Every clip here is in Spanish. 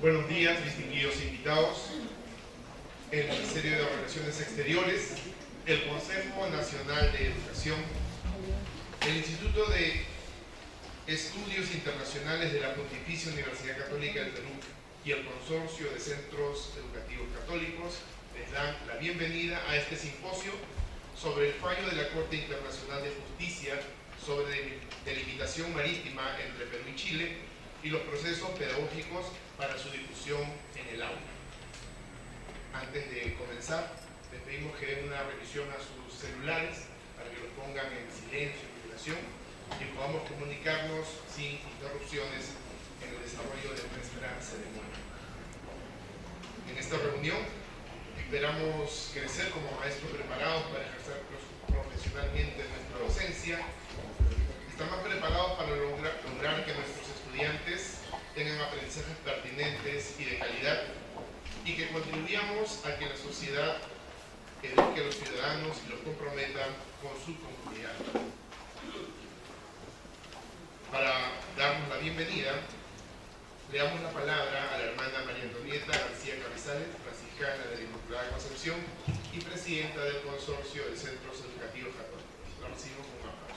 Buenos días, distinguidos invitados, el Ministerio de Relaciones Exteriores, el Consejo Nacional de Educación, el Instituto de Estudios Internacionales de la Pontificia Universidad Católica del Perú y el Consorcio de Centros Educativos Católicos les dan la bienvenida a este simposio sobre el fallo de la Corte Internacional de Justicia sobre delimitación marítima entre Perú y Chile y los procesos pedagógicos para su difusión en el aula. Antes de comenzar, les pedimos que den una revisión a sus celulares para que los pongan en silencio y vibración y podamos comunicarnos sin interrupciones en el desarrollo de nuestra ceremonia. En esta reunión esperamos crecer como maestros preparados para ejercer profesionalmente nuestra docencia. Están más preparados para lograr que nuestros estudiantes tengan aprendizajes pertinentes y de calidad y que contribuyamos a que la sociedad eduque a los ciudadanos y los comprometa con su comunidad. Para darnos la bienvenida, le damos la palabra a la hermana María Antonieta García Carrizales, franciscana de la Inmaculada Concepción y presidenta del Consorcio de Centros Educativos Católicos. La recibimos con un aplauso.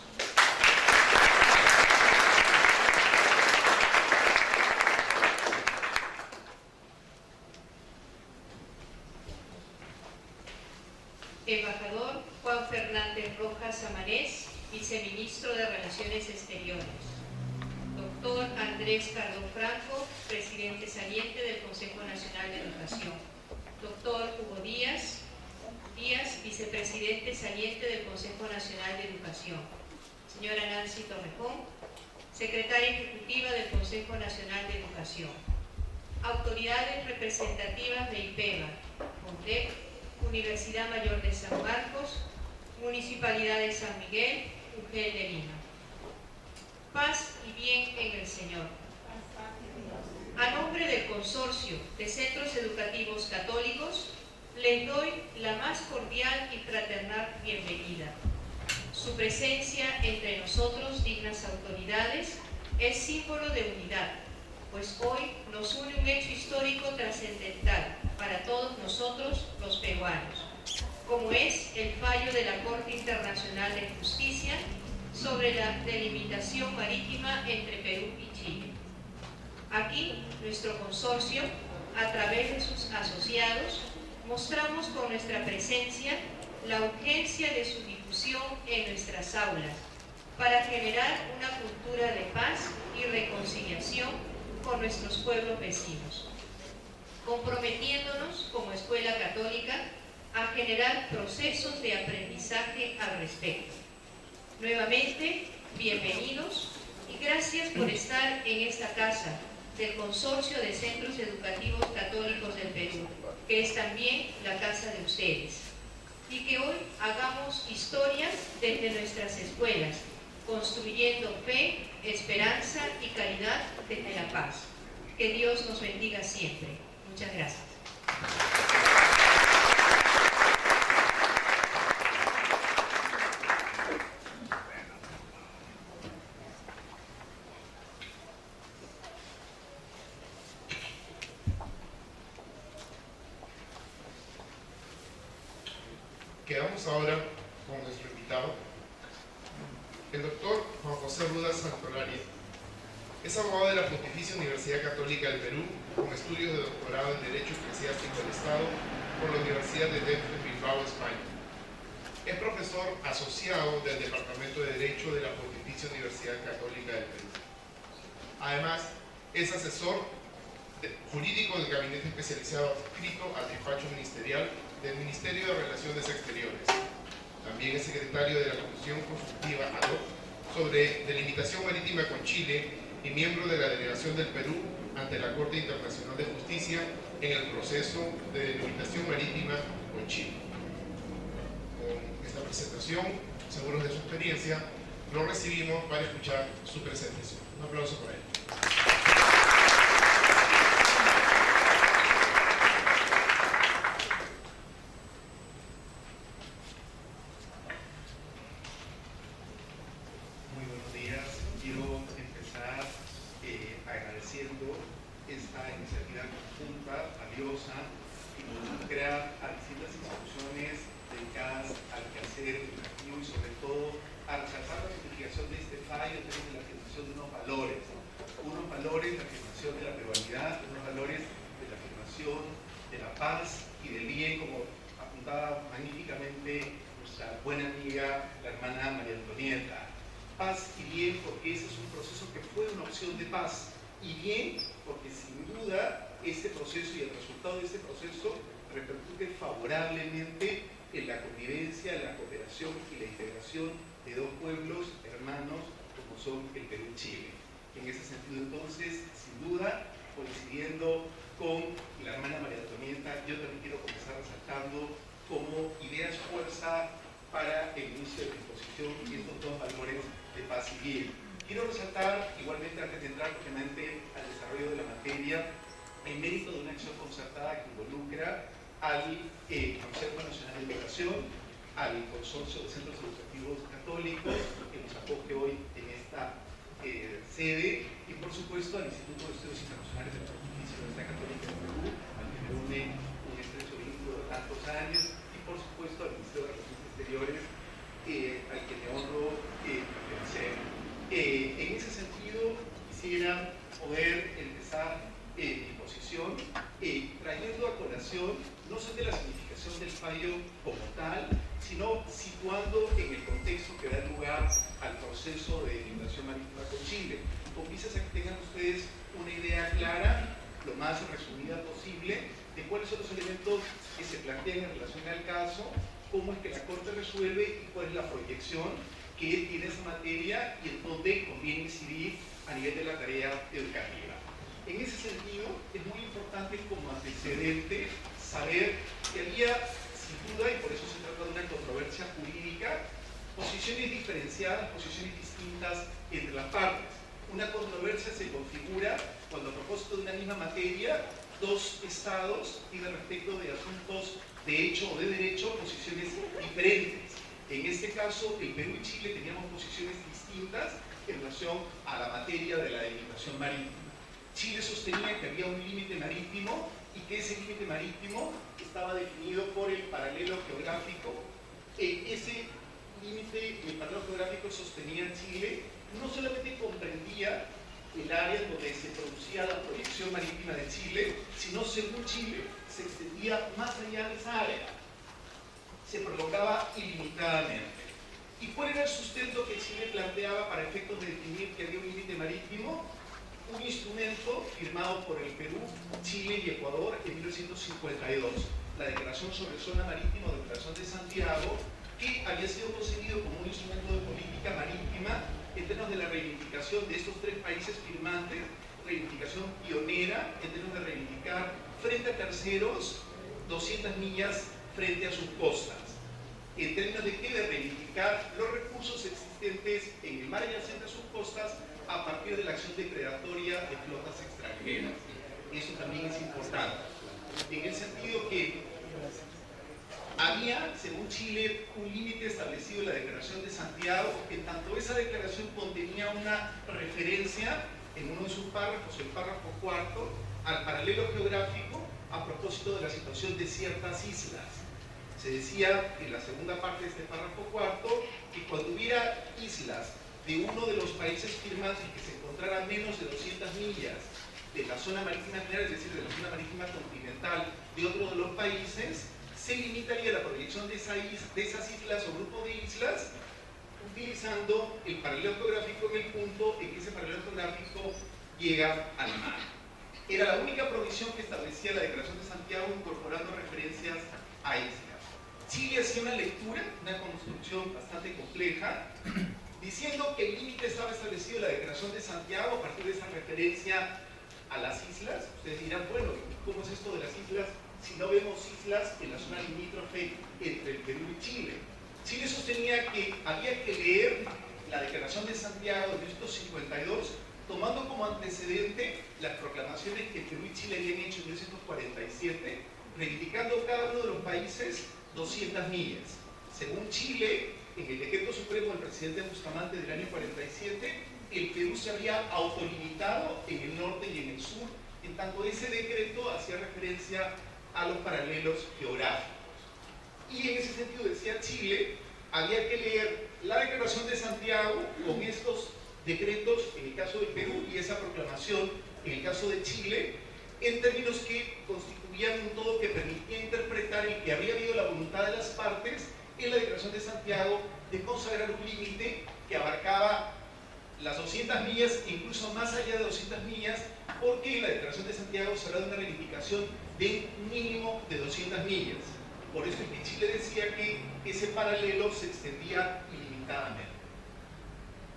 Embajador Juan Fernández Rojas Amanés, viceministro de Relaciones Exteriores. Doctor Andrés Cardón Franco, presidente saliente del Consejo Nacional de Educación. Doctor Hugo Díaz, vicepresidente saliente del Consejo Nacional de Educación. Señora Nancy Torrejón, secretaria ejecutiva del Consejo Nacional de Educación. Autoridades representativas de IPEVA, CONDEP, Universidad Mayor de San Marcos, Municipalidad de San Miguel, UGEL de Lima. Paz y bien en el Señor. A nombre del Consorcio de Centros Educativos Católicos, les doy la más cordial y fraternal bienvenida. Su presencia entre nosotros, dignas autoridades, es símbolo de unidad, pues hoy nos une un hecho histórico trascendental para todos nosotros los peruanos, como es el fallo de la Corte Internacional de Justicia sobre la delimitación marítima entre Perú y Chile. Aquí, nuestro consorcio, a través de sus asociados, mostramos con nuestra presencia la urgencia de su difusión en nuestras aulas para generar una cultura de paz y reconciliación con nuestros pueblos vecinos, comprometiéndonos como escuela católica a generar procesos de aprendizaje al respecto. Nuevamente, bienvenidos y gracias por estar en esta casa del Consorcio de Centros Educativos Católicos del Perú, que es también la casa de ustedes, y que hoy hagamos historia desde nuestras escuelas, construyendo fe, esperanza y calidad desde la paz. Que Dios nos bendiga siempre. Muchas gracias. Quedamos ahora con nuestro invitado, el doctor Juan José Ruda Santolari. Es abogado de la Pontificia Universidad Católica del Perú, con estudios de doctorado en Derecho Eclesiástico del Estado por la Universidad de Denver, Bilbao, España. Es profesor asociado del Departamento de Derecho de la Pontificia Universidad Católica del Perú. Además, es asesor jurídico del Gabinete Especializado adscrito al despacho ministerial del Ministerio de Relaciones Exteriores. También es secretario de la Comisión Consultiva ad hoc sobre delimitación marítima con Chile y miembro de la delegación del Perú ante la Corte Internacional de Justicia en el proceso de delimitación marítima con Chile. Con esta presentación, seguros de su experiencia, lo recibimos para escuchar su presentación. Un aplauso para él. Muy buenos días. Quiero empezar agradeciendo esta iniciativa conjunta, valiosa, involucra a distintas instituciones dedicadas al quehacer educativo y sobre todo a resaltar la significación de este fallo en términos de la afirmación de unos valores, la afirmación de la peruanidad, unos valores de la afirmación de la paz y del bien, como apuntaba magníficamente nuestra buena amiga, la hermana María Antonieta. Paz y bien porque ese es un proceso que fue una opción de paz, y bien porque sin duda este proceso y el resultado de este proceso repercute favorablemente en la convivencia, en la cooperación y la integración de dos pueblos hermanos como son el Perú y Chile. En ese sentido, entonces, sin duda, coincidiendo con la hermana María Antonieta, yo también quiero comenzar resaltando como ideas fuerza para el inicio de la exposición y estos dos valores de paz y bien. Quiero resaltar, igualmente antes de entrar propiamente al desarrollo de la materia, el mérito de una acción concertada que involucra al Consejo Nacional de Educación, al Consorcio de Centros Educativos Católicos, que nos acoge hoy en esta sede, y por supuesto al Instituto de Estudios Internacionales de la Pontificia Universidad Católica de Perú, al que me une un estrecho vínculo de tantos años, y por supuesto al Ministerio de Relaciones Exteriores, al que me honro pertenecer. En ese sentido, quisiera poder empezar mi posición trayendo a colación no solo la significación del fallo como tal, sino situando en el contexto que da lugar al proceso de inundación marítima con Chile, con vistas a que tengan ustedes una idea clara, lo más resumida posible, de cuáles son los elementos que se plantean en relación al caso, cómo es que la Corte resuelve y cuál es la proyección que tiene esa materia y en dónde conviene incidir a nivel de la tarea educativa. En ese sentido, es muy importante como antecedente saber que había, sin duda, y por eso se trata de una controversia jurídica, posiciones diferenciadas, posiciones distintas entre las partes. Una controversia se configura cuando a propósito de una misma materia, dos estados tienen respecto de asuntos de hecho o de derecho posiciones diferentes. En este caso, el Perú y Chile teníamos posiciones distintas en relación a la materia de la delimitación marítima. Chile sostenía que había un límite marítimo y que ese límite marítimo estaba definido por el paralelo geográfico. Ese límite, el paralelo geográfico sostenía Chile, no solamente comprendía el área donde se producía la proyección marítima de Chile, sino según Chile se extendía más allá de esa área, se prolongaba ilimitadamente. ¿Y cuál era el sustento que Chile planteaba para efectos de definir que había un límite marítimo? Un instrumento firmado por el Perú, Chile y Ecuador en 1952, la Declaración sobre Zona Marítima o Declaración de Santiago, que había sido concebido como un instrumento de política marítima en términos de la reivindicación de estos tres países firmantes, reivindicación pionera en términos de reivindicar frente a terceros 200 millas frente a sus costas. En términos de qué, de reivindicar los recursos existentes en el mar adyacente a sus costas a partir de la acción depredatoria de flotas extranjeras. Eso también es importante, en el sentido que había, según Chile, un límite establecido en la Declaración de Santiago, en tanto esa declaración contenía una referencia en uno de sus párrafos, el párrafo cuarto, al paralelo geográfico a propósito de la situación de ciertas islas. Se decía en la segunda parte de este párrafo cuarto que cuando hubiera islas de uno de los países firmantes que se encontrara a menos de 200 millas de la zona marítima general, es decir, de la zona marítima continental de otro de los países, se limitaría la proyección de esas islas o grupo de islas utilizando el paralelo geográfico en el punto en que ese paralelo geográfico llega al mar. Era la única provisión que establecía la Declaración de Santiago incorporando referencias a islas. Chile hacía una lectura, una construcción bastante compleja, diciendo que el límite estaba establecido en la Declaración de Santiago a partir de esa referencia a las islas. Ustedes dirán, bueno, ¿cómo es esto de las islas si no vemos islas en la zona limítrofe entre el Perú y Chile? Chile sostenía que había que leer la Declaración de Santiago de 1952 tomando como antecedente las proclamaciones que Perú y Chile habían hecho en 1947, reivindicando cada uno de los países 200 millas. Según Chile, en el decreto supremo del presidente Bustamante del año 47, el Perú se había autolimitado en el norte y en el sur, en tanto ese decreto hacía referencia a los paralelos geográficos. Y en ese sentido, decía Chile, había que leer la Declaración de Santiago con estos decretos en el caso del Perú y esa proclamación en el caso de Chile, en términos que constituían un todo que permitía interpretar el que había habido la voluntad de las partes en la Declaración de Santiago de consagrar un límite que abarcaba las 200 millas e incluso más allá de 200 millas, porque en la Declaración de Santiago se habla de una reivindicación de un mínimo de 200 millas. Por eso es que Chile decía que ese paralelo se extendía ilimitadamente.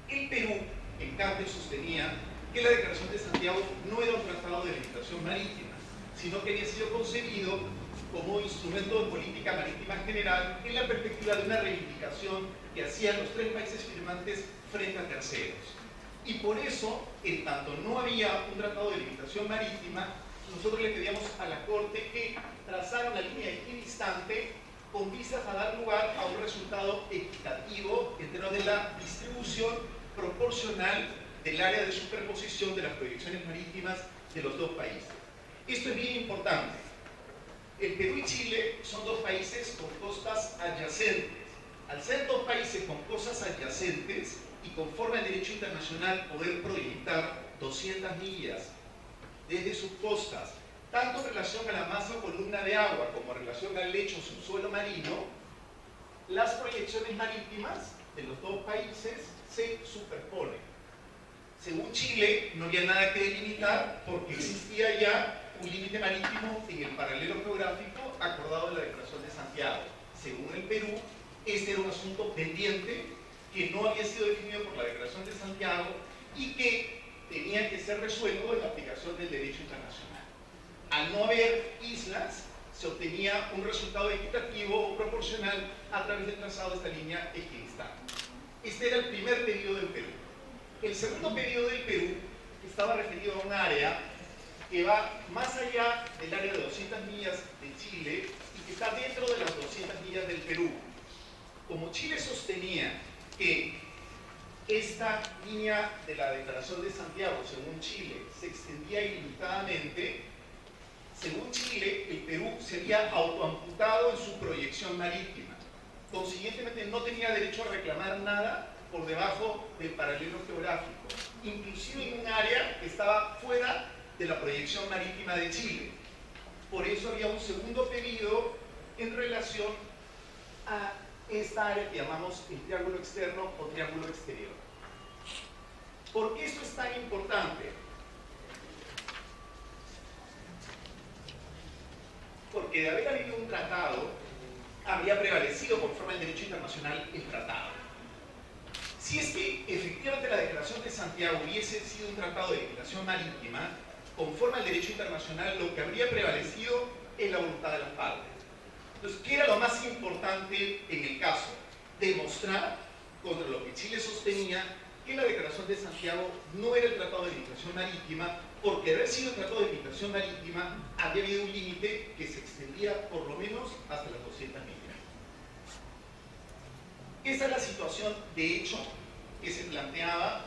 El Perú, en cambio, sostenía que la Declaración de Santiago no era un tratado de limitación marítima, sino que había sido concebido como instrumento de política marítima general en la perspectiva de una reivindicación que hacían los tres países firmantes frente a terceros. Y por eso, en tanto no había un tratado de limitación marítima, nosotros le pedíamos a la Corte que trazara una línea equidistante con vistas a dar lugar a un resultado equitativo en términos de la distribución proporcional del área de superposición de las proyecciones marítimas de los dos países. Esto es bien importante. El Perú y Chile son dos países con costas adyacentes. Al ser dos países con costas adyacentes y conforme al derecho internacional poder proyectar 200 millas desde sus costas, tanto en relación a la masa o columna de agua como en relación al lecho o subsuelo marino, las proyecciones marítimas de los dos países se superponen. Según Chile, no había nada que delimitar porque existía ya un límite marítimo en el paralelo geográfico acordado en la Declaración de Santiago. Según el Perú, este era un asunto pendiente que no había sido definido por la Declaración de Santiago y que tenía que ser resuelto en la aplicación del derecho internacional. Al no haber islas, se obtenía un resultado equitativo o proporcional a través del trazado de esta línea equidistante. Este era el primer pedido del Perú. El segundo pedido del Perú estaba referido a un área que va más allá del área de 200 millas de Chile y que está dentro de las 200 millas del Perú. Como Chile sostenía que esta línea de la Declaración de Santiago, según Chile, se extendía ilimitadamente, según Chile, el Perú sería autoamputado en su proyección marítima. Consiguientemente, no tenía derecho a reclamar nada por debajo del paralelo geográfico, inclusive en un área que estaba fuera de la proyección marítima de Chile. Por eso había un segundo pedido en relación a esta área que llamamos el triángulo externo o triángulo exterior. ¿Por qué esto es tan importante? Porque de haber habido un tratado, habría prevalecido conforme al derecho internacional el tratado. Si es que efectivamente la Declaración de Santiago hubiese sido un tratado de legislación marítima, conforme al derecho internacional, lo que habría prevalecido es la voluntad de las partes. Entonces, ¿qué era lo más importante en el caso? Demostrar, contra lo que Chile sostenía, que la Declaración de Santiago no era el tratado de limitación marítima, porque de haber sido el tratado de limitación marítima, había habido un límite que se extendía por lo menos hasta las 200 millas. Esa es la situación, de hecho, que se planteaba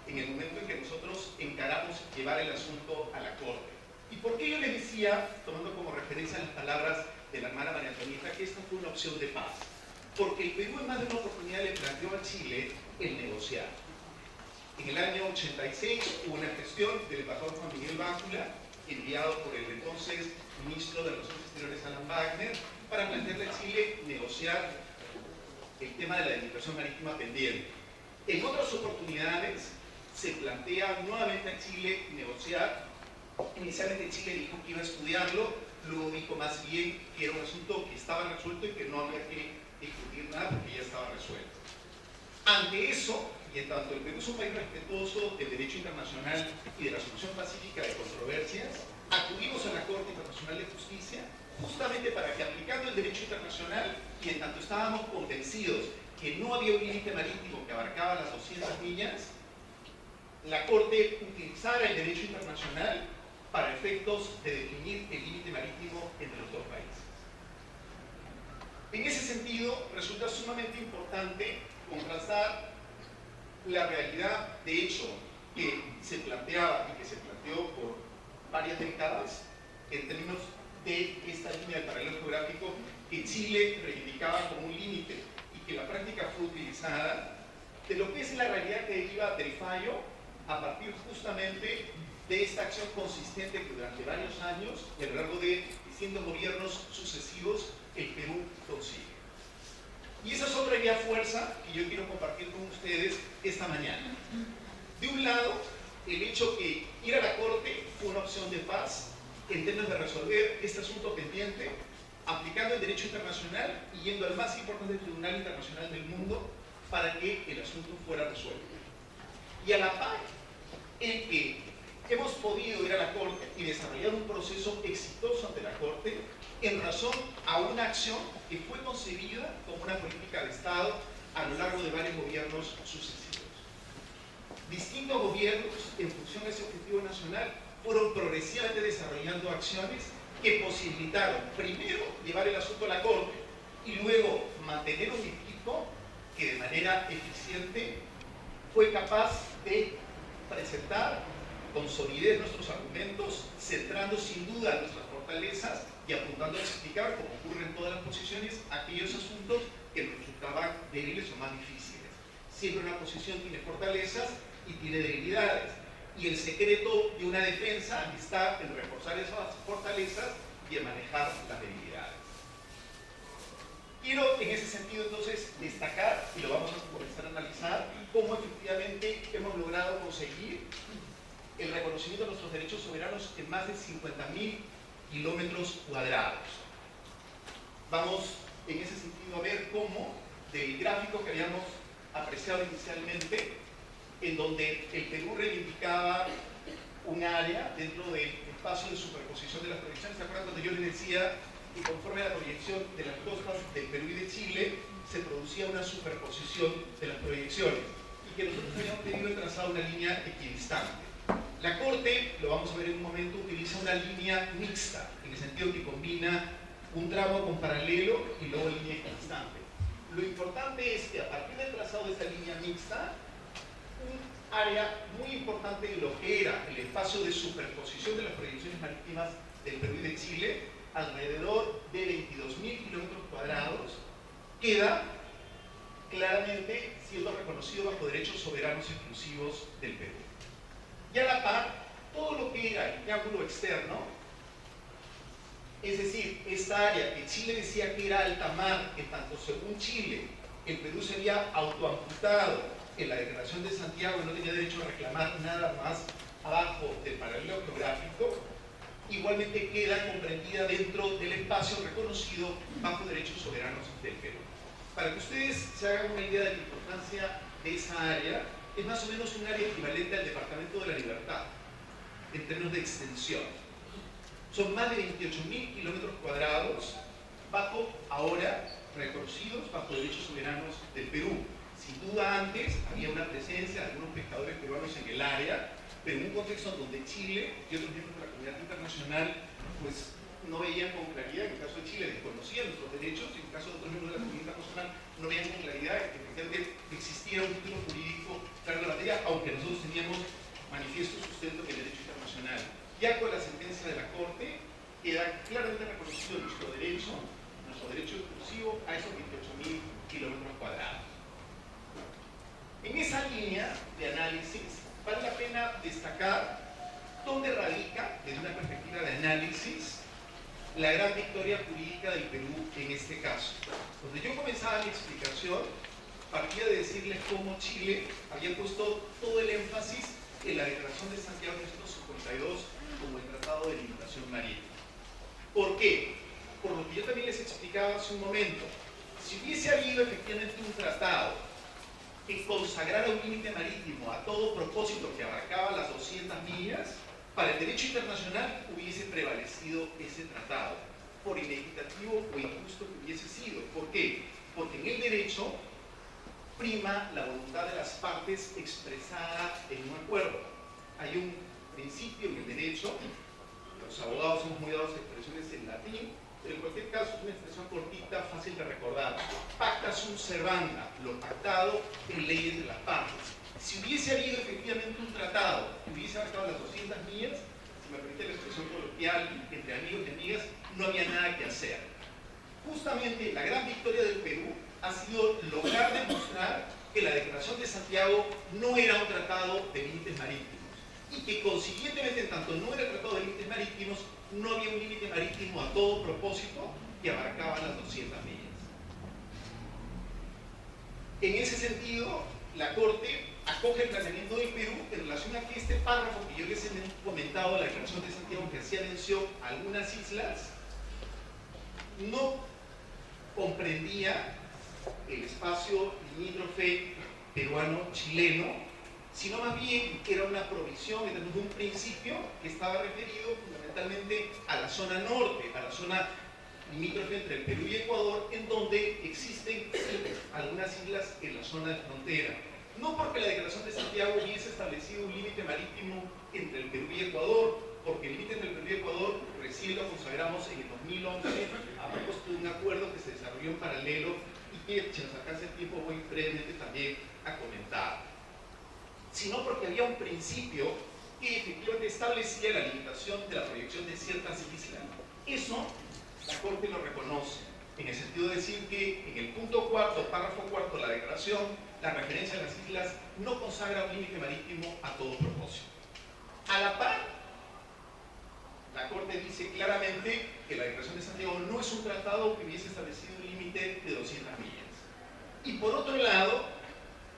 en el momento en que nosotros encaramos llevar el asunto a la Corte. ¿Y por qué yo les decía, tomando como referencia las palabras de la hermana María Antonieta, que esta fue una opción de paz? Porque el Perú en más de una oportunidad le planteó a Chile el negociar. En el año 86 hubo una gestión del embajador Juan Miguel Bácula, enviado por el entonces ministro de Relaciones Exteriores Alan Wagner, para plantearle a Chile negociar el tema de la delimitación marítima pendiente. En otras oportunidades se plantea nuevamente a Chile negociar. Inicialmente Chile dijo que iba a estudiarlo, luego dijo más bien que era un asunto que estaba resuelto y que no había que discutir nada porque ya estaba resuelto. Ante eso, y en tanto el Perú es un país respetuoso del derecho internacional y de la solución pacífica de controversias, acudimos a la Corte Internacional de Justicia justamente para que, aplicando el derecho internacional, y en tanto estábamos convencidos que no había un límite marítimo que abarcaba las 200 millas, la Corte utilizara el derecho internacional para efectos de definir el límite marítimo entre los dos países. En ese sentido, resulta sumamente importante contrastar la realidad de hecho que se planteaba y que se planteó por varias décadas en términos de esta línea de paralelo geográfico que Chile reivindicaba como un límite y que la práctica fue utilizada, de lo que es la realidad que deriva del fallo a partir justamente de esta acción consistente que durante varios años y a lo largo de distintos gobiernos sucesivos el Perú consigue. Y esa es otra idea fuerza que yo quiero compartir con ustedes esta mañana. De un lado, el hecho que ir a la Corte fue una opción de paz en términos de resolver este asunto pendiente, aplicando el derecho internacional y yendo al más importante tribunal internacional del mundo para que el asunto fuera resuelto. Y a la par, en que hemos podido ir a la Corte y desarrollar un proceso exitoso ante la Corte en razón a una acción que fue concebida como una política de Estado a lo largo de varios gobiernos sucesivos. Distintos gobiernos, en función de ese objetivo nacional, fueron progresivamente desarrollando acciones que posibilitaron, primero, llevar el asunto a la Corte y luego mantener un equipo que de manera eficiente fue capaz de presentar con solidez nuestros argumentos, centrando sin duda nuestras fortalezas y apuntando a explicar, como ocurre en todas las posiciones, aquellos asuntos que nos resultaban débiles o más difíciles. Siempre una posición tiene fortalezas y tiene debilidades. Y el secreto de una defensa está en reforzar esas fortalezas y en manejar las debilidades. Quiero en ese sentido entonces destacar, y lo vamos a comenzar a analizar, cómo efectivamente hemos logrado conseguir el reconocimiento de nuestros derechos soberanos en más de 50.000 kilómetros cuadrados. Vamos en ese sentido a ver cómo del gráfico que habíamos apreciado inicialmente, en donde el Perú reivindicaba un área dentro del espacio de superposición de las proyecciones. ¿Se acuerdan cuando yo les decía que conforme a la proyección de las costas del Perú y de Chile se producía una superposición de las proyecciones y que nosotros habíamos tenido trazado una línea equidistante? La Corte, lo vamos a ver en un momento, utiliza una línea mixta, en el sentido que combina un tramo con paralelo y luego línea equidistante. Lo importante es que a partir del trazado de esta línea mixta, un área muy importante de lo que era el espacio de superposición de las proyecciones marítimas del Perú y de Chile, alrededor de 22.000 kilómetros cuadrados, queda claramente siendo reconocido bajo derechos soberanos exclusivos del Perú. Y a la par, todo lo que era el triángulo externo, es decir, esta área que Chile decía que era alta mar, que tanto según Chile el Perú se había autoamputado en la Declaración de Santiago y no tenía derecho a reclamar nada más abajo del paralelo geográfico, igualmente queda comprendida dentro del espacio reconocido bajo derechos soberanos del Perú. Para que ustedes se hagan una idea de la importancia de esa área, es más o menos un área equivalente al Departamento de la Libertad, en términos de extensión. Son más de 28.000 kilómetros cuadrados ahora reconocidos bajo derechos soberanos del Perú. Sin duda antes había una presencia de algunos pescadores peruanos en el área, pero en un contexto donde Chile y otros miembros de la comunidad internacional pues no veían con claridad. En el caso de Chile desconocían nuestros derechos, y en el caso de otros miembros de la comunidad internacional no veían con claridad que efectivamente existiera un título jurídico claro de la materia, aunque nosotros teníamos manifiesto sustento que el derecho internacional. Ya con la sentencia de la Corte queda claramente reconocido nuestro derecho exclusivo a esos 28.000 kilómetros cuadrados. En esa línea de análisis vale la pena destacar dónde radica, desde una perspectiva de análisis, la gran victoria jurídica del Perú en este caso. Cuando yo comenzaba mi explicación, partía de decirles cómo Chile había puesto todo el énfasis en la Declaración de Santiago de 1952 como el Tratado de Limitación Marítima. ¿Por qué? Por lo que yo también les explicaba hace un momento. Si hubiese habido efectivamente un tratado que consagrara un límite marítimo a todo propósito que abarcaba las 200 millas, para el derecho internacional hubiese prevalecido ese tratado, por inequitativo o injusto que hubiese sido. ¿Por qué? Porque en el derecho prima la voluntad de las partes expresada en un acuerdo. Hay un principio en el derecho, los abogados somos muy dados a expresiones en latín, pero en cualquier caso es una expresión cortita, fácil de recordar. Pacta sunt servanda, lo pactado en leyes de las partes. Si hubiese habido efectivamente un tratado que hubiese abarcado las 200 millas, si me permite la expresión coloquial, entre amigos y amigas, no había nada que hacer. Justamente la gran victoria del Perú ha sido lograr demostrar que la Declaración de Santiago no era un tratado de límites marítimos y que consiguientemente, en tanto no era tratado de límites marítimos, no había un límite marítimo a todo propósito que abarcaba las 200 millas. En ese sentido, la Corte acoge el planteamiento del Perú en relación a que este párrafo que yo les he comentado de la Declaración de Santiago, que hacía mención a algunas islas, no comprendía el espacio limítrofe peruano-chileno, sino más bien que era una provisión en términos de un principio que estaba referido fundamentalmente a la zona norte, a la zona limítrofe entre el Perú y Ecuador, en donde existen algunas islas en la zona de frontera. No porque la Declaración de Santiago hubiese establecido un límite marítimo entre el Perú y Ecuador, porque el límite entre el Perú y Ecuador recién lo consagramos en el 2011 a propósito de un acuerdo que se desarrolló en paralelo y que, si nos alcanza el tiempo, voy brevemente también a comentar. Sino porque había un principio que efectivamente establecía la limitación de la proyección de ciertas islas. Eso la Corte lo reconoce, en el sentido de decir que en el punto cuarto, párrafo cuarto de la declaración, la referencia a las islas no consagra un límite marítimo a todo propósito. A la par, la Corte dice claramente que la Declaración de Santiago no es un tratado que hubiese establecido un límite de 200 millas. Y por otro lado,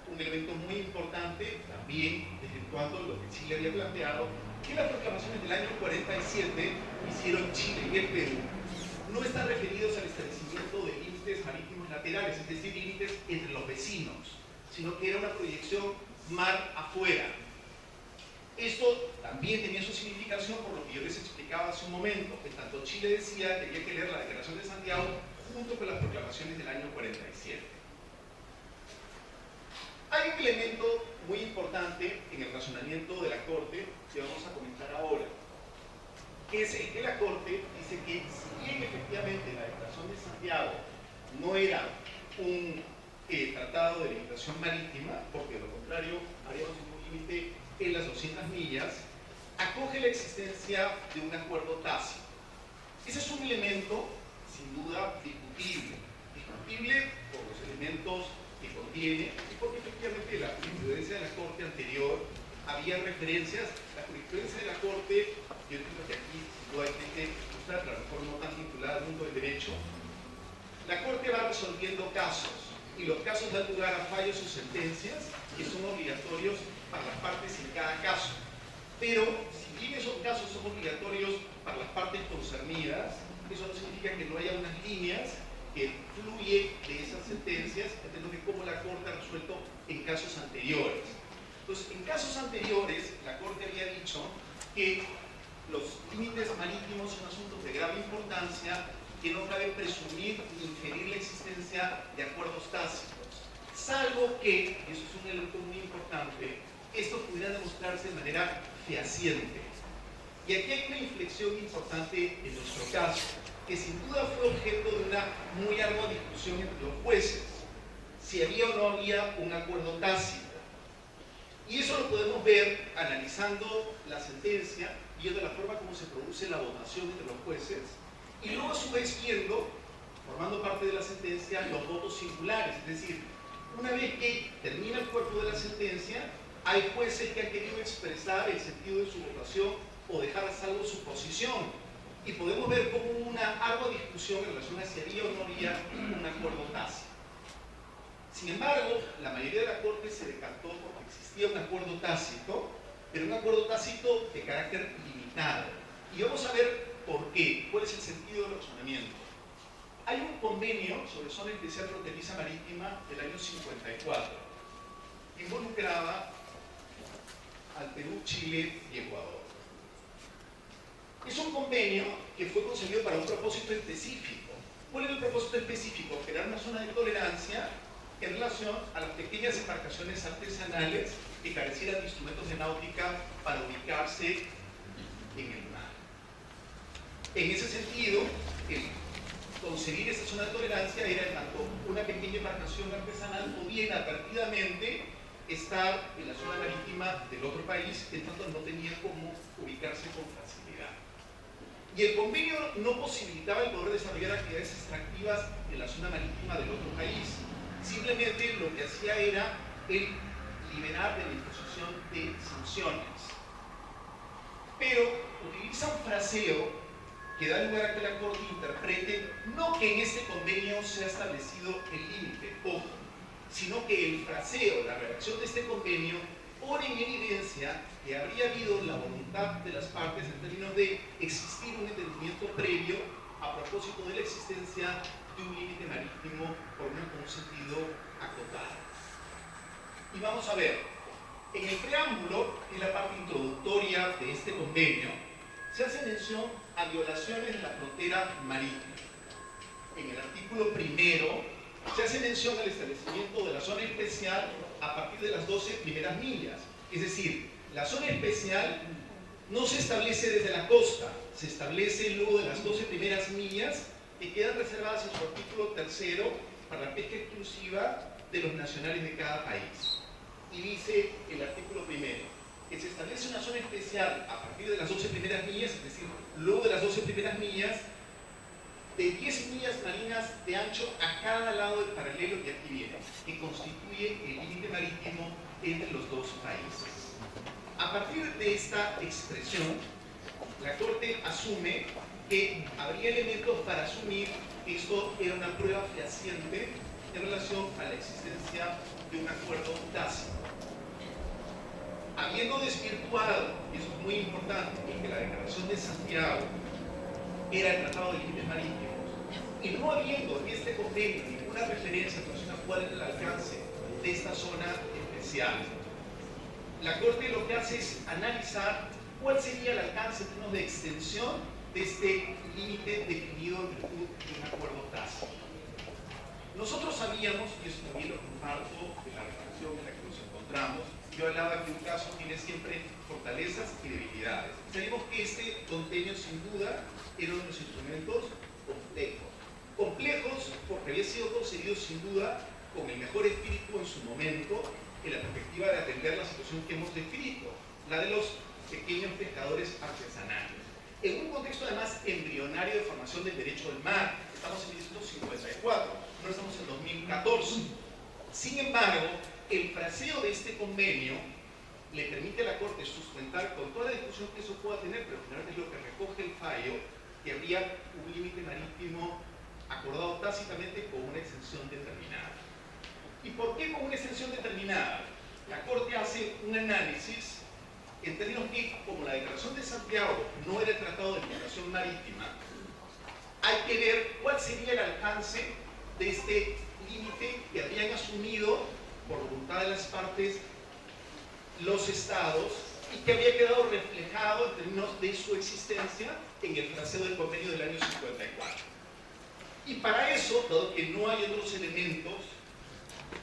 un elemento muy importante también, desvirtuando lo que Chile había planteado, que las proclamaciones del año 47 hicieron Chile y el Perú no están referidos al establecimiento de límites marítimos laterales, es decir, límites entre los vecinos, sino que era una proyección mar afuera. Esto también tenía su significación por lo que yo les explicaba hace un momento, que tanto Chile decía que había que leer la Declaración de Santiago junto con las proclamaciones del año 47. Hay un elemento muy importante en el razonamiento de la Corte que vamos a comentar ahora, que es el que la Corte dice que si bien efectivamente la Declaración de Santiago no era un tratado de limitación marítima, porque de lo contrario haríamos un límite en las 200 millas, acoge la existencia de un acuerdo tácito. Ese es un elemento sin duda discutible por los elementos que contiene y porque efectivamente la jurisprudencia de la Corte anterior había referencias, la jurisprudencia de la Corte, yo entiendo que aquí no hay gente, a lo mejor no tan vinculada al mundo del derecho, la Corte va resolviendo casos y los casos dan lugar a fallos o sentencias que son obligatorios para las partes en cada caso. Pero si bien esos casos son obligatorios para las partes concernidas, eso no significa que no haya unas líneas que fluyen de esas sentencias, entendiendo que cómo la Corte ha resuelto en casos anteriores. Entonces, en casos anteriores, la Corte había dicho que los límites marítimos son asuntos de grave importancia, que no cabe presumir ni inferir la existencia de acuerdos tácitos, salvo que, y eso es un elemento muy importante, esto pudiera demostrarse de manera fehaciente. Y aquí hay una inflexión importante en nuestro caso, que sin duda fue objeto de una muy ardua discusión entre los jueces, si había o no había un acuerdo tácito. Y eso lo podemos ver analizando la sentencia, viendo la forma como se produce la votación entre los jueces, y luego a su vez viendo, formando parte de la sentencia, los votos singulares. Es decir, una vez que termina el cuerpo de la sentencia, hay jueces que han querido expresar el sentido de su votación o dejar a salvo su posición. Y podemos ver como una ardua discusión en relación a si había o no había un acuerdo tácito. Sin embargo, la mayoría de la Corte se decantó porque existía un acuerdo tácito, pero un acuerdo tácito de carácter limitado. Y vamos a ver por qué, cuál es el sentido del razonamiento. Hay un convenio sobre zona especial fronteriza marítima del año 54, que involucraba al Perú, Chile y Ecuador. Es un convenio que fue concebido para un propósito específico. ¿Cuál era el propósito específico? Crear una zona de tolerancia en relación a las pequeñas embarcaciones artesanales que carecieran de instrumentos de náutica para ubicarse en el mar. En ese sentido, el conseguir esa zona de tolerancia era tanto una pequeña embarcación artesanal podía inadvertidamente estar en la zona marítima del otro país, en tanto no tenía cómo ubicarse con facilidad. Y el convenio no posibilitaba el poder desarrollar actividades extractivas en la zona marítima del otro país. Simplemente lo que hacía era el liberar de la imposición de sanciones. Pero utiliza un fraseo que da lugar a que la Corte interprete no que en este convenio se ha establecido el límite, ojo, sino que el fraseo, la redacción de este convenio, pone en evidencia que habría habido la voluntad de las partes en términos de existir un entendimiento previo a propósito de la existencia de un límite marítimo por un sentido acotado. Y vamos a ver, en el preámbulo, que es la parte introductoria de este convenio, se hace mención a violaciones de la frontera marítima. En el artículo primero, se hace mención al establecimiento de la zona especial a partir de las 12 primeras millas. Es decir, la zona especial no se establece desde la costa, se establece luego de las 12 primeras millas que quedan reservadas en su artículo tercero para la pesca exclusiva de los nacionales de cada país. Y dice el artículo primero que se establece una zona especial a partir de las 12 primeras millas, es decir, luego de las 12 primeras millas, de 10 millas marinas de ancho a cada lado del paralelo que aquí viene, que constituye el límite marítimo entre los dos países. A partir de esta expresión, la Corte asume que habría elementos para asumir que esto era una prueba fehaciente en relación a la existencia de un acuerdo tácito. Habiendo desvirtuado, y eso es muy importante, que la Declaración de Santiago era el Tratado de Límites Marítimos, y no habiendo en este convenio ninguna referencia en relación a cuál era el alcance de esta zona especial, la Corte lo que hace es analizar cuál sería el alcance en términos de extensión de este límite definido en virtud de un acuerdo tácito. Nosotros sabíamos, y eso también lo comparto de la relación en la que nos encontramos, yo hablaba que un caso tiene siempre fortalezas y debilidades. Sabemos que este convenio sin duda era uno de los instrumentos complejos. Complejos porque había sido concebido sin duda con el mejor espíritu en su momento, en la perspectiva de atender la situación que hemos descrito, la de los pequeños pescadores artesanales. En un contexto además embrionario de formación del derecho del mar, estamos en 1954, no estamos en 2014. Sin embargo, el fraseo de este convenio le permite a la Corte sustentar con toda la discusión que eso pueda tener, pero finalmente es lo que recoge el fallo, que habría un límite marítimo acordado tácitamente con una extensión determinada. ¿Y por qué con una extensión determinada? La Corte hace un análisis en términos que, como la Declaración de Santiago no era el Tratado de Cooperación Marítima, hay que ver cuál sería el alcance de este límite que habrían asumido por voluntad de las partes los estados y que había quedado reflejado en términos de su existencia en el fraseo del convenio del año 54. Y para eso, dado que no hay otros elementos,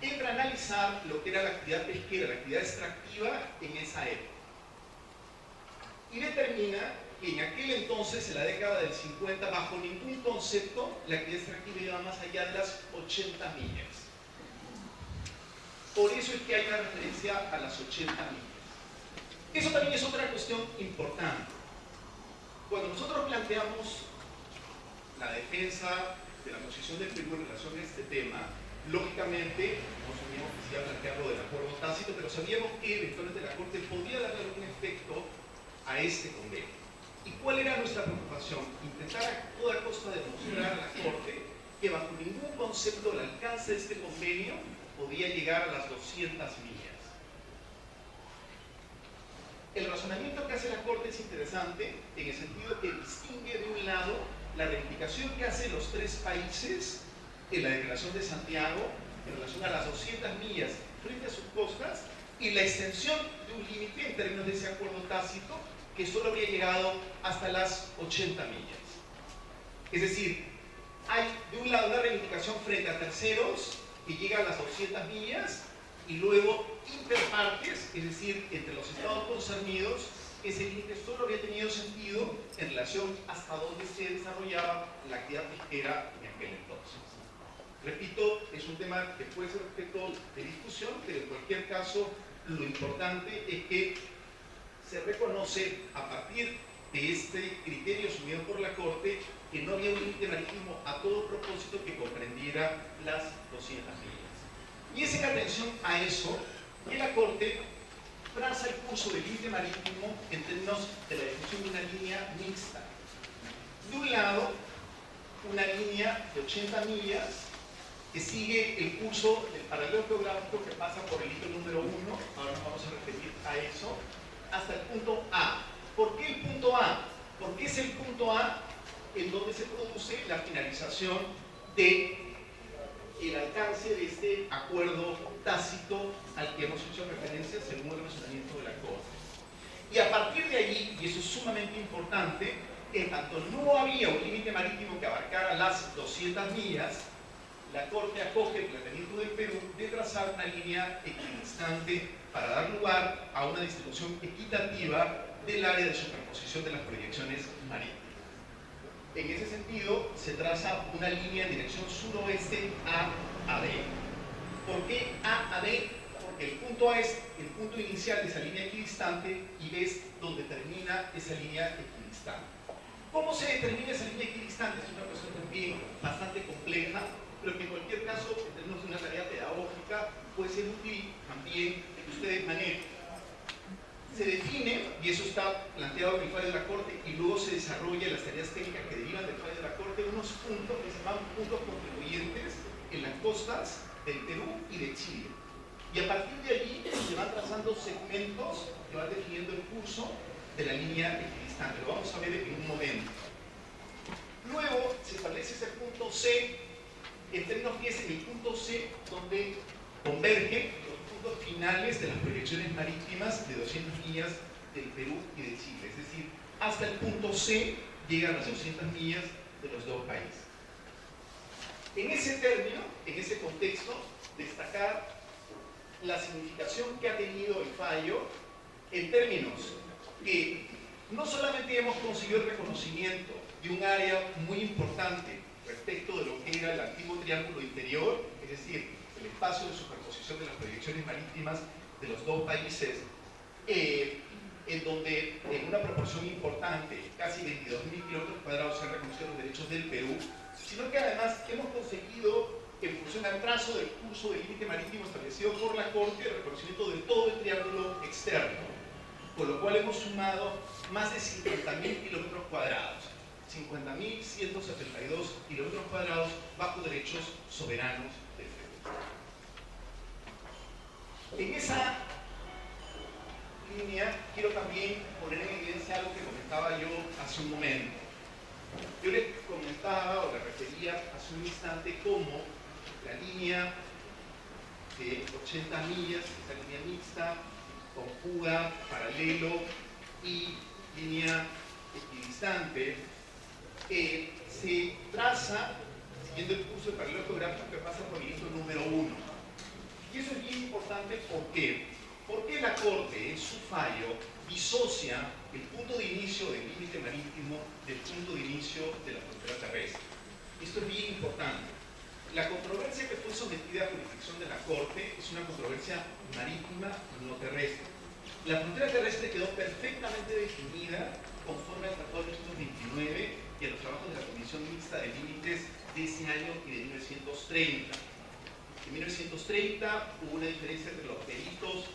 entra a analizar lo que era la actividad pesquera, la actividad extractiva en esa época. Y determina que en aquel entonces, en la década del 50, bajo ningún concepto, la actividad extractiva iba más allá de las 80 millas. Por eso es que hay una referencia a las 80 millas. Eso también es otra cuestión importante. Cuando nosotros planteamos la defensa de la posición del Perú en relación a este tema, lógicamente no sabíamos que se iba a plantear lo del acuerdo tácito, pero sabíamos que eventualmente la Corte podía darle algún efecto a este convenio. ¿Y cuál era nuestra preocupación? Intentar a toda costa demostrar a la Corte que bajo ningún concepto el alcance de este convenio podía llegar a las 200 millas. El razonamiento que hace la Corte es interesante en el sentido que distingue de un lado la reivindicación que hacen los tres países en la Declaración de Santiago en relación a las 200 millas frente a sus costas y la extensión de un límite en términos de ese acuerdo tácito que solo habría llegado hasta las 80 millas. Es decir, hay de un lado una reivindicación frente a terceros que llega a las 200 millas y luego interpartes, es decir, entre los estados concernidos, ese límite solo había tenido sentido en relación hasta donde se desarrollaba la actividad pesquera en aquel entonces. Repito, es un tema que puede ser objeto de discusión, pero en cualquier caso lo importante es que se reconoce a partir de de este criterio asumido por la Corte, que no había un límite marítimo a todo propósito que comprendiera las 200 millas. Y es en atención a eso que la Corte traza el curso del límite marítimo en términos de la definición de una línea mixta. De un lado, una línea de 80 millas que sigue el curso del paralelo geográfico que pasa por el hito número 1, ahora nos vamos a referir a eso, hasta el punto A. ¿Por qué el punto A? Porque es el punto A en donde se produce la finalización del alcance de este acuerdo tácito al que hemos hecho referencia según el razonamiento de la Corte. Y a partir de allí, y eso es sumamente importante, en tanto no había un límite marítimo que abarcara las 200 millas, la Corte acoge el planteamiento del Perú de trazar una línea equidistante para dar lugar a una distribución equitativa del área de superposición de las proyecciones marítimas. En ese sentido, se traza una línea en dirección suroeste A a B. ¿Por qué A a B? Porque el punto A es el punto inicial de esa línea equidistante y B es donde termina esa línea equidistante. ¿Cómo se determina esa línea equidistante? Es una cuestión también bastante compleja, pero que en cualquier caso, en términos de una tarea pedagógica, puede ser útil también que ustedes manejen. Se define, y eso está planteado en el fallo de la Corte, y luego se desarrolla en las tareas técnicas que derivan del fallo de la Corte, unos puntos que se llaman puntos contribuyentes en las costas del Perú y de Chile. Y a partir de allí se van trazando segmentos que van definiendo el curso de la línea equidistante. Lo vamos a ver en un momento. Luego se establece ese punto C, en términos que es el punto C donde convergen los puntos finales de las proyecciones marítimas de 200 millas del Perú y de Chile. Es decir, hasta el punto C llegan las 200 millas de los dos países. En ese término, en ese contexto, destacar la significación que ha tenido el fallo en términos que no solamente hemos conseguido el reconocimiento de un área muy importante respecto de lo que era el antiguo triángulo interior, es decir, el espacio de superposición de las proyecciones marítimas de los dos países, en donde en una proporción importante, casi 22.000 kilómetros cuadrados, se han reconocido los derechos del Perú, sino que además hemos conseguido, en función al trazo del curso del límite marítimo establecido por la Corte, el reconocimiento de todo el triángulo externo, con lo cual hemos sumado más de 50.000 kilómetros cuadrados, 50.172 kilómetros cuadrados bajo derechos soberanos del Perú. En esa línea quiero también poner en evidencia algo que comentaba yo hace un momento. Yo le comentaba o le refería hace un instante cómo la línea de 80 millas, esta línea mixta, conjuga, paralelo y línea equidistante, se traza siguiendo el curso de paralelo geográfico que pasa por el hito número 1. Y eso es bien importante, ¿por qué? Porque la Corte, en su fallo, disocia el punto de inicio del límite marítimo del punto de inicio de la frontera terrestre. Esto es bien importante. La controversia que fue sometida a jurisdicción de la Corte es una controversia marítima, no terrestre. La frontera terrestre quedó perfectamente definida conforme al Tratado de 1929 y a los trabajos de la Comisión Mixta de Límites de ese año y de 1930. En 1930 hubo una diferencia entre los peritos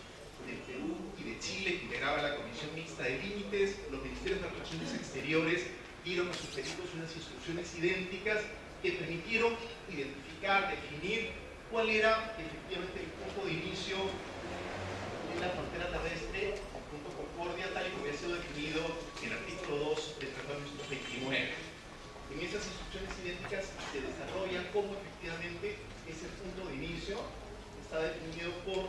del Perú y de Chile que integraba la Comisión Mixta de Límites. Los ministerios de Relaciones Exteriores dieron a sus peritos unas instrucciones idénticas que permitieron identificar, definir cuál era efectivamente el punto de inicio de la frontera terrestre, el punto Concordia, tal y como había sido definido en el artículo 2 del Tratado de 1929. En esas instrucciones idénticas se desarrolla cómo efectivamente ese punto de inicio está definido por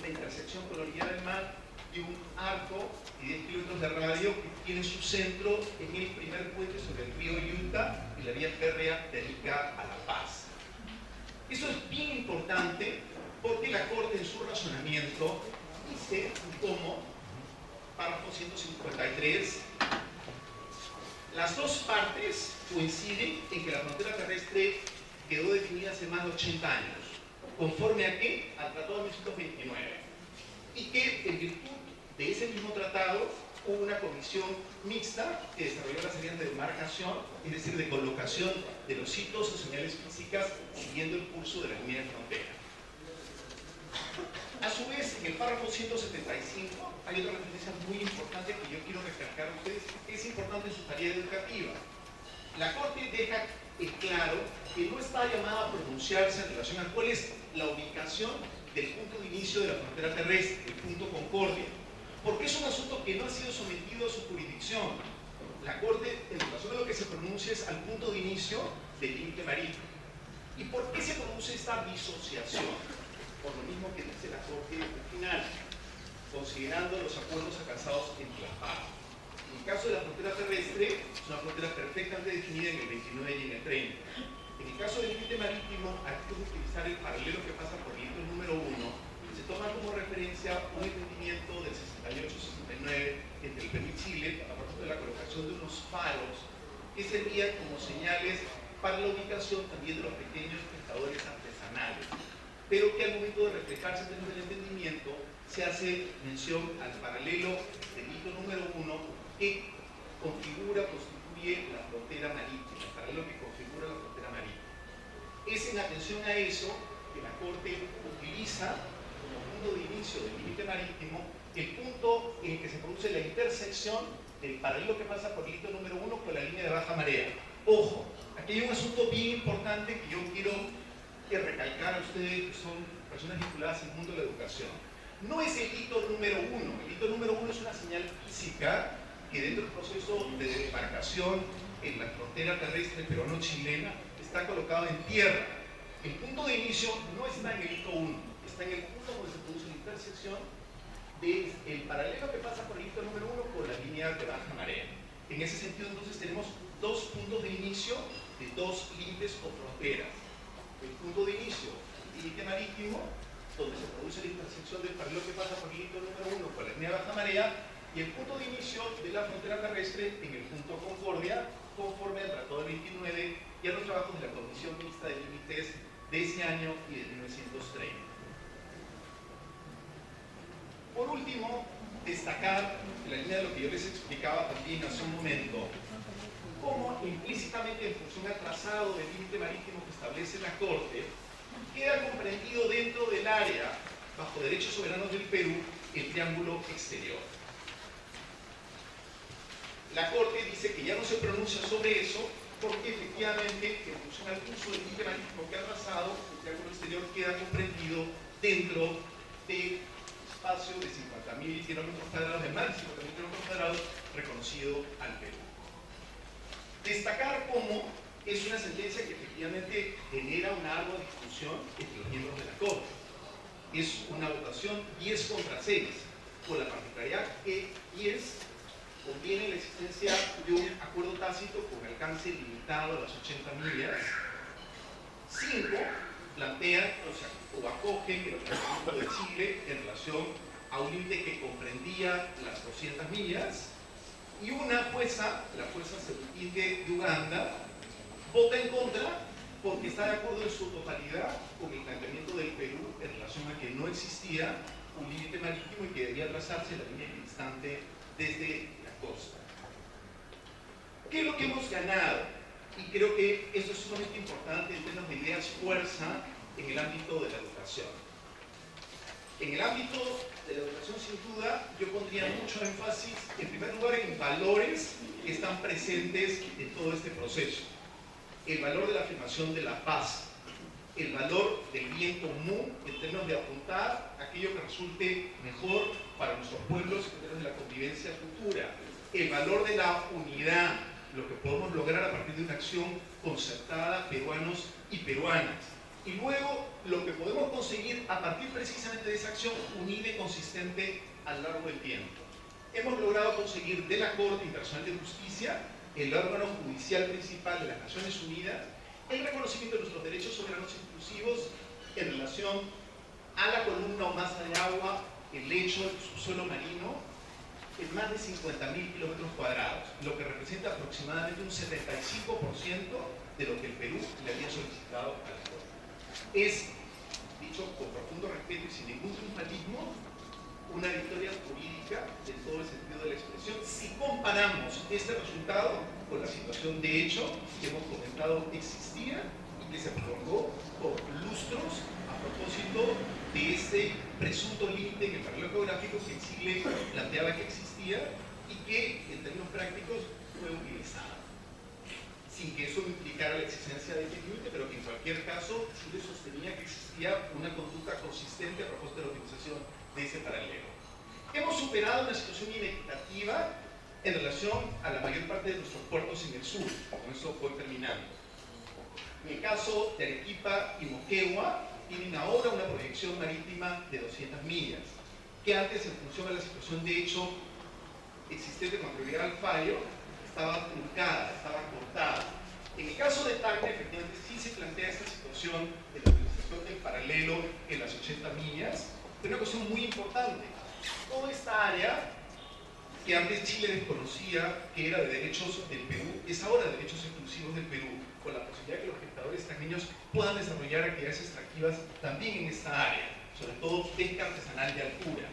la intersección con la orilla del mar y un arco de 10 kilómetros de radio que tiene su centro en el primer puente sobre el río Yuta y la vía férrea de Arica a La Paz. Eso es bien importante porque la Corte en su razonamiento dice cómo, párrafo 153, las dos partes coinciden en que la frontera terrestre quedó definida hace más de 80 años. ¿Conforme a qué? Al Tratado de 1929. Y que en virtud de ese mismo tratado, hubo una comisión mixta que desarrolló las áreas de demarcación, es decir, de colocación de los hitos o señales físicas siguiendo el curso de la línea de frontera. A su vez, en el párrafo 175 hay otra referencia muy importante que yo quiero recalcar a ustedes, que es importante en su tarea educativa. La Corte deja claro que no está llamada a pronunciarse en relación a cuál es la ubicación del punto de inicio de la frontera terrestre, el punto Concordia, porque es un asunto que no ha sido sometido a su jurisdicción. La Corte, en relación a lo que se pronuncia, es al punto de inicio del límite marítimo. ¿Y por qué se produce esta disociación? Por lo mismo que dice la Corte final, considerando los acuerdos alcanzados entre las partes. En el caso de la frontera terrestre, es una frontera perfectamente definida en el 29 y en el 30. En el caso del límite marítimo, hay que utilizar el paralelo que pasa por el hito número 1. Se toma como referencia un entendimiento del 68-69 entre el Perú y Chile a propósito de la colocación de unos faros que servían como señales para la ubicación también de los pequeños pescadores artesanales, pero que al momento de reflejarse dentro del entendimiento se hace mención al paralelo del hito número 1 que constituye la frontera marítima, el paralelo que configura la frontera marítima. Es en atención a eso que la Corte utiliza como punto de inicio del límite marítimo el punto en el que se produce la intersección del paralelo que pasa por el hito número 1 con la línea de baja marea. Ojo, aquí hay un asunto bien importante que yo quiero recalcar a ustedes que son personas vinculadas al mundo de la educación. No es el hito número 1. El hito número 1 es una señal física que dentro del proceso de demarcación en la frontera terrestre peruano-chilena está colocado en tierra. El punto de inicio no está en el hito 1, está en el punto donde se produce la intersección del paralelo que pasa por el hito número 1 con la línea de baja marea. En ese sentido, entonces, tenemos dos puntos de inicio de dos límites o fronteras. El punto de inicio, el límite marítimo, donde se produce la intersección del paralelo que pasa por el hito número 1 con la línea de baja marea, y el punto de inicio de la frontera terrestre en el punto Concordia, conforme al Tratado del 29 y a los trabajos de la Comisión Mixta de Límites de ese año y de 1930. Por último, destacar, en la línea de lo que yo les explicaba también hace un momento, cómo implícitamente en función al trazado del límite marítimo que establece la Corte, queda comprendido dentro del área, bajo derechos soberanos del Perú, el triángulo exterior. La Corte dice que ya no se pronuncia sobre eso porque efectivamente, en función al curso del límite marítimo que ha trazado, el triángulo exterior queda comprendido dentro del espacio de 50.000 kilómetros cuadrados, de más de 50.000 kilómetros cuadrados, reconocido al Perú. Destacar cómo es una sentencia que efectivamente genera una ardua discusión entre los miembros de la Corte. Es una votación 10 contra 6, con la particularidad que 10 contiene la existencia de un acuerdo tácito con alcance limitado a las 80 millas. 5 plantean o acogen el planteamiento de Chile en relación a un límite que comprendía las 200 millas. Y una jueza, la jueza Sebutinde de Uganda, vota en contra porque está de acuerdo en su totalidad con el planteamiento del Perú en relación a que no existía un límite marítimo y que debía trazarse la línea equidistante desde la costa. ¿Qué es lo que hemos ganado? Y creo que eso es sumamente importante en términos de ideas fuerza en el ámbito de la educación. En el ámbito de la educación, sin duda, yo pondría mucho énfasis, en primer lugar, en valores que están presentes en todo este proceso. El valor de la afirmación de la paz, el valor del bien común en términos de apuntar aquello que resulte mejor para nuestros pueblos en términos de la convivencia futura, el valor de la unidad, lo que podemos lograr a partir de una acción concertada, peruanos y peruanas. Y luego, lo que podemos conseguir a partir precisamente de esa acción unida y consistente a lo largo del tiempo. Hemos logrado conseguir de la Corte Internacional de Justicia, el órgano judicial principal de las Naciones Unidas, el reconocimiento de nuestros derechos soberanos inclusivos en relación a la columna o masa de agua, el lecho, el subsuelo marino, en más de 50.000 kilómetros cuadrados, lo que representa aproximadamente un 75% de lo que el Perú le había solicitado a la Corte. Es, dicho con profundo respeto y sin ningún triunfalismo, una victoria jurídica en todo el sentido de la expresión si comparamos este resultado con la situación de hecho que hemos comentado existía y que se prolongó por lustros a propósito de este presunto límite en el paralelo geográfico que Chile planteaba que existía y que en términos prácticos fue utilizado, sin que eso implicara la existencia de este límite, pero que en cualquier caso Chile sostenía que existía una conducta consistente a propósito de la utilización de ese paralelo. Hemos superado una situación inequitativa en relación a la mayor parte de nuestros puertos en el sur. Con eso voy terminando. En el caso de Arequipa y Moquegua, tienen ahora una proyección marítima de 200 millas, que antes, en función de la situación de hecho existente con anterioridad al fallo, estaba truncada, estaba cortada. En el caso de Tacna, efectivamente, sí se plantea esta situación de la utilización del paralelo en las 80 millas, pero una cuestión muy importante. Toda esta área que antes Chile desconocía que era de derechos del Perú, es ahora de derechos exclusivos del Perú, con la posibilidad de que los pescadores tacneños puedan desarrollar actividades extractivas también en esta área, sobre todo pesca artesanal de altura.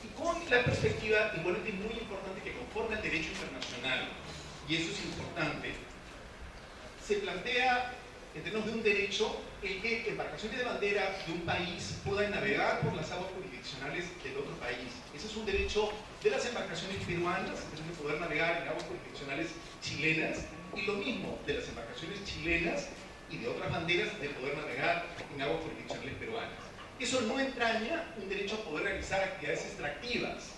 Y con la perspectiva igualmente muy importante que conforme al derecho internacional, y eso es importante, se plantea en términos de un derecho el que embarcaciones de bandera de un país puedan navegar por las aguas jurisdiccionales del otro país. Ese es un derecho de las embarcaciones peruanas, en términos de poder navegar en aguas jurisdiccionales chilenas, y lo mismo de las embarcaciones chilenas y de otras banderas de poder navegar en aguas jurisdiccionales peruanas. Eso no entraña un derecho a poder realizar actividades extractivas.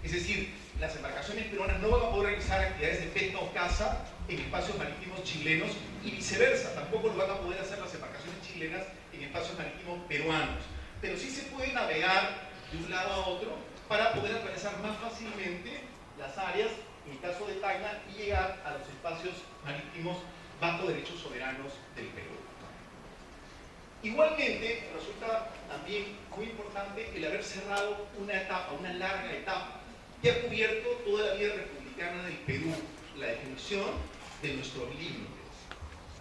Es decir, las embarcaciones peruanas no van a poder realizar actividades de pesca o caza en espacios marítimos chilenos y viceversa, tampoco lo van a poder hacer las embarcaciones chilenas en espacios marítimos peruanos. Pero sí se puede navegar de un lado a otro para poder atravesar más fácilmente las áreas, en el caso de Tacna, y llegar a los espacios marítimos bajo derechos soberanos del Perú. Igualmente, resulta también muy importante el haber cerrado una etapa, una larga etapa, que ha cubierto toda la vida republicana del Perú, la definición de nuestros límites.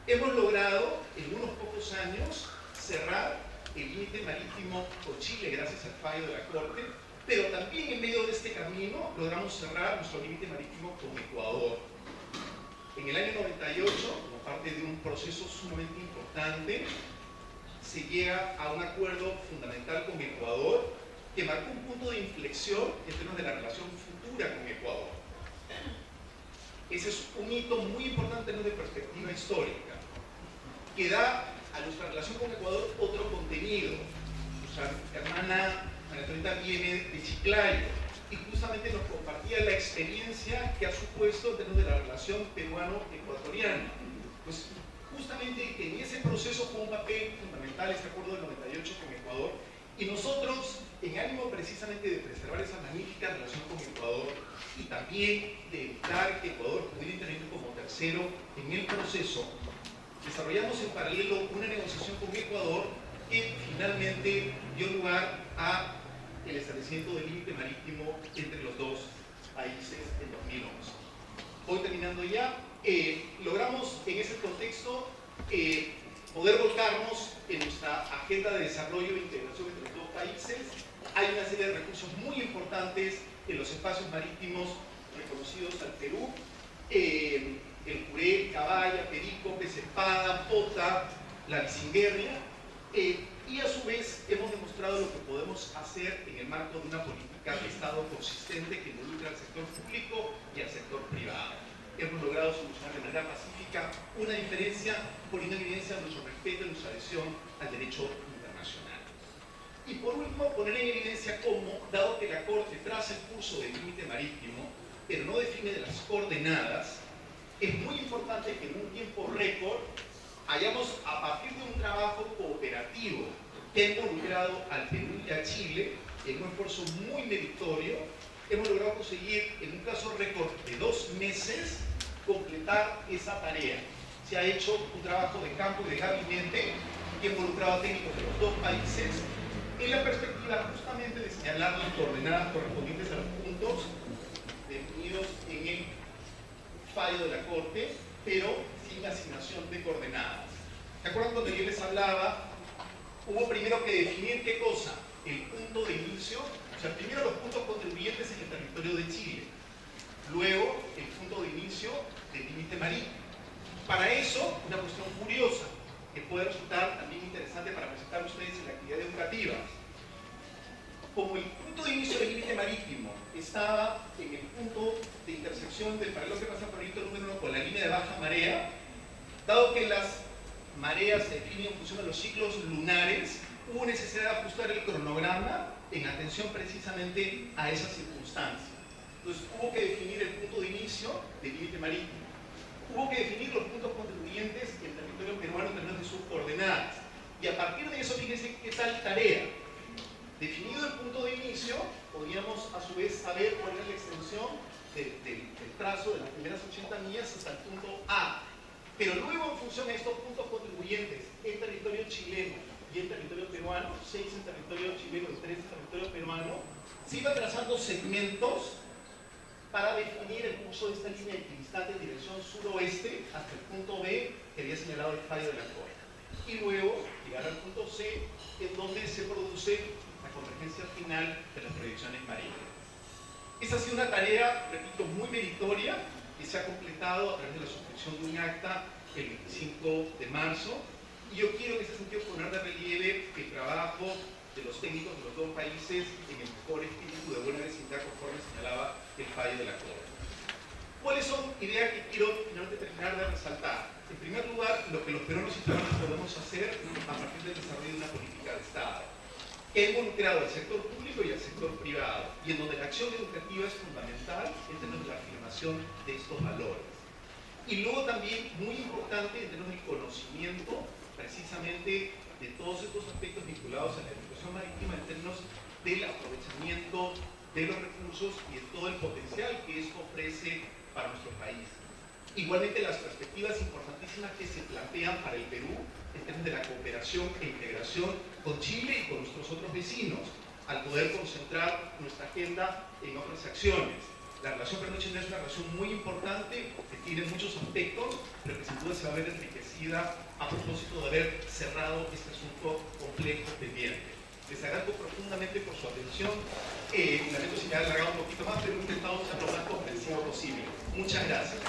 Hemos logrado en unos pocos años cerrar el límite marítimo con Chile gracias al fallo de la Corte, pero también en medio de este camino logramos cerrar nuestro límite marítimo con Ecuador. En el año 98, como parte de un proceso sumamente importante, se llega a un acuerdo fundamental con Ecuador que marcó un punto de inflexión en términos de la relación futura con Ecuador. Ese es un hito muy importante en de perspectiva histórica, que da a nuestra relación con Ecuador otro contenido. Nuestra hermana María Antonieta viene de Chiclayo y justamente nos compartía la experiencia que ha supuesto en términos de la relación peruano-ecuatoriana. Pues justamente en ese proceso jugó un papel fundamental este acuerdo del 98 con Ecuador, y nosotros, en ánimo precisamente de preservar esa magnífica relación con Ecuador y también de evitar que Ecuador pudiera intervenir como tercero en el proceso, desarrollamos en paralelo una negociación con Ecuador que finalmente dio lugar a el establecimiento del límite marítimo entre los dos países en 2011. Voy terminando ya. Logramos en ese contexto poder volcarnos en nuestra agenda de desarrollo e integración entre los dos países. Hay una serie de recursos muy importantes en los espacios marítimos reconocidos al Perú. El Jurel, Cabaya, Perico, Pez Espada, Pota, la Bicinguerria, y a su vez hemos demostrado lo que podemos hacer en el marco de una política de Estado consistente que involucra al sector público y al sector privado. Hemos logrado solucionar de manera pacífica una diferencia, poniendo en evidencia nuestro respeto y nuestra adhesión al derecho internacional. Y por último, poner en evidencia cómo, dado que la Corte traza el curso del límite marítimo, pero no define de las coordenadas, es muy importante que en un tiempo récord hayamos, a partir de un trabajo cooperativo que ha involucrado al Perú y a Chile, en un esfuerzo muy meritorio, hemos logrado conseguir, en un plazo récord de 2 meses, completar esa tarea. Se ha hecho un trabajo de campo y de gabinete que ha involucrado a técnicos de los dos países en la perspectiva justamente de señalar las coordenadas correspondientes a los puntos definidos en el fallo de la Corte, pero sin asignación de coordenadas. ¿Se acuerdan cuando yo les hablaba? Hubo primero que definir qué cosa, el punto de inicio O sea, primero los puntos contribuyentes en el territorio de Chile, luego el punto de inicio del límite marítimo. Para eso, una cuestión curiosa, que puede resultar también interesante para presentar a ustedes en la actividad educativa. Como el punto de inicio del límite marítimo estaba en el punto de intersección del paralelo que pasa por el número 1 con la línea de baja marea, dado que las mareas se definen en función de los ciclos lunares, hubo necesidad de ajustar el cronograma en atención precisamente a esa circunstancia. Entonces hubo que definir el punto de inicio del límite marítimo. Hubo que definir los puntos contribuyentes en territorio peruano en términos de sus coordenadas. Y a partir de eso, fíjense qué tal tarea. Definido el punto de inicio, podíamos a su vez saber cuál era la extensión del trazo de las primeras 80 millas hasta el punto A. Pero luego, en función a estos puntos contribuyentes en territorio chileno y en territorio peruano, 6 en territorio chileno y 3 en territorio peruano, se iba trazando segmentos para definir el curso de esta línea equidistante en dirección suroeste hasta el punto B que había señalado el fallo de la Corte. Y luego llegar al punto C, en donde se produce la convergencia final de las proyecciones marítimas. Esa ha sido una tarea, repito, muy meritoria, que se ha completado a través de la suscripción de un acta el 25 de marzo. Y yo quiero en ese sentido poner de relieve el trabajo de los técnicos de los dos países en el mejor espíritu de buena vecindad conforme señalaba el fallo de la Corte. ¿Cuáles son ideas que quiero finalmente terminar de resaltar? En primer lugar, lo que los peruanos y peruanas podemos hacer a partir del desarrollo de una política de Estado, que ha involucrado al sector público y al sector privado, y en donde la acción educativa es fundamental en términos de la afirmación de estos valores. Y luego también, muy importante, en términos del conocimiento, precisamente de todos estos aspectos vinculados a la educación marítima en términos del aprovechamiento de los recursos y de todo el potencial que esto ofrece para nuestro país. Igualmente las perspectivas importantísimas que se plantean para el Perú en términos de la cooperación e integración con Chile y con nuestros otros vecinos, al poder concentrar nuestra agenda en otras acciones. La relación peruano-chilena es una relación muy importante, que tiene muchos aspectos, pero que sin duda se va a ver enriquecida a propósito de haber cerrado este asunto complejo pendiente. Les agradezco profundamente por su atención. Lamento si me ha alargado un poquito más, pero he intentado ser lo más comprensivo posible. Muchas gracias.